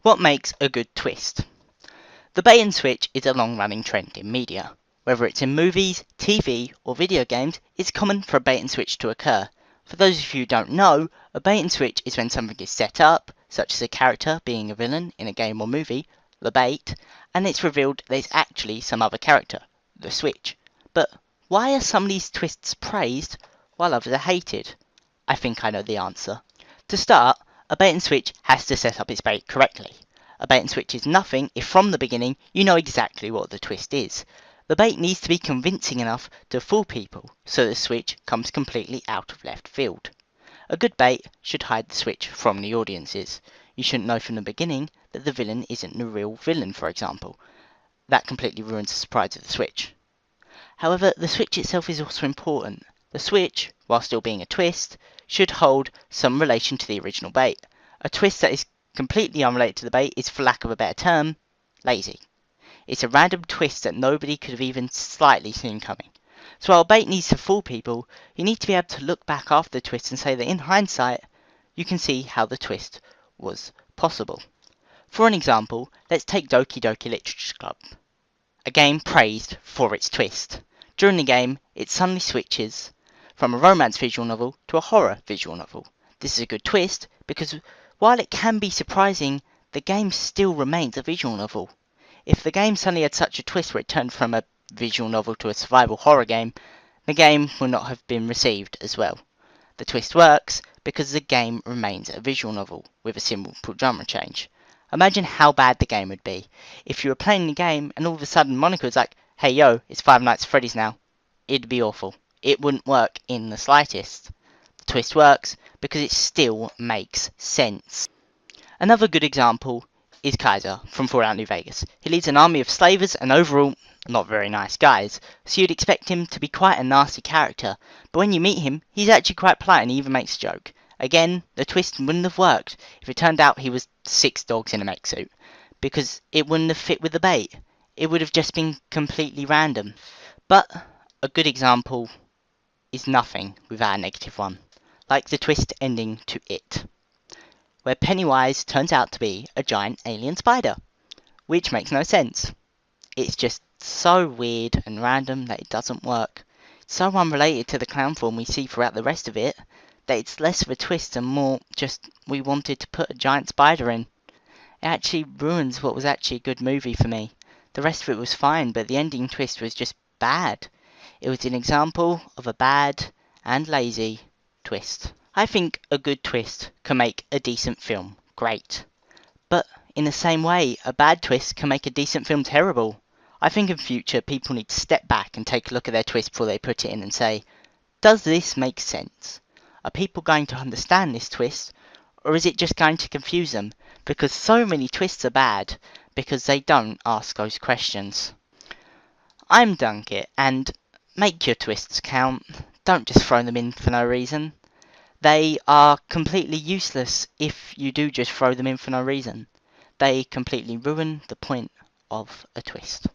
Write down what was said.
What makes a good twist? The bait and switch is a long-running trend in media. Whether it's in movies, TV, or video games, it's common for a bait and switch to occur. For those of you who don't know, a bait and switch is when something is set up, such as a character being a villain in a game or movie, the bait, and it's revealed there's actually some other character, the switch. But why are some of these twists praised while others are hated? I think I know the answer. To start, a bait and switch has to set up its bait correctly. A bait and switch is nothing if from the beginning you know exactly what the twist is. The bait needs to be convincing enough to fool people, so the switch comes completely out of left field. A good bait should hide the switch from the audiences. You shouldn't know from the beginning that the villain isn't the real villain, for example. That completely ruins the surprise of the switch. However, the switch itself is also important. The switch, while still being a twist, should hold some relation to the original bait. A twist that is completely unrelated to the bait is, for lack of a better term, lazy. It's a random twist that nobody could have even slightly seen coming. So while a bait needs to fool people, you need to be able to look back after the twist and say that in hindsight, you can see how the twist was possible. For an example, let's take Doki Doki Literature Club, a game praised for its twist. During the game, it suddenly switches from a romance visual novel to a horror visual novel. This is a good twist because while it can be surprising, the game still remains a visual novel. If the game suddenly had such a twist where it turned from a visual novel to a survival horror game, the game would not have been received as well. The twist works because the game remains a visual novel with a simple genre change. Imagine how bad the game would be if you were playing the game and all of a sudden Monica was like, "Hey yo, it's Five Nights at Freddy's now." It'd be awful. It wouldn't work in the slightest. The twist works because it still makes sense. Another good example is Kaiser from Fallout New Vegas. He leads an army of slavers and overall not very nice guys, so you'd expect him to be quite a nasty character, but when you meet him, he's actually quite polite and he even makes a joke. Again, the twist wouldn't have worked if it turned out he was 6 dogs in a mech suit, because it wouldn't have fit with the bait. It would have just been completely random. But a good example is nothing without a negative one, like the twist ending to It, where Pennywise turns out to be a giant alien spider, which makes no sense. It's just so weird and random that it doesn't work. It's so unrelated to the clown form we see throughout the rest of it that it's less of a twist and more just we wanted to put a giant spider in. It actually ruins what was actually a good movie for me. The rest of it was fine, but the ending twist was just bad. It was an example of a bad and lazy twist. I think a good twist can make a decent film great. But in the same way, a bad twist can make a decent film terrible. I think in future people need to step back and take a look at their twist before they put it in and say, does this make sense? Are people going to understand this twist? Or is it just going to confuse them? Because so many twists are bad because they don't ask those questions. I'm Dunket, and make your twists count. Don't just throw them in for no reason. They are completely useless if you do just throw them in for no reason. They completely ruin the point of a twist.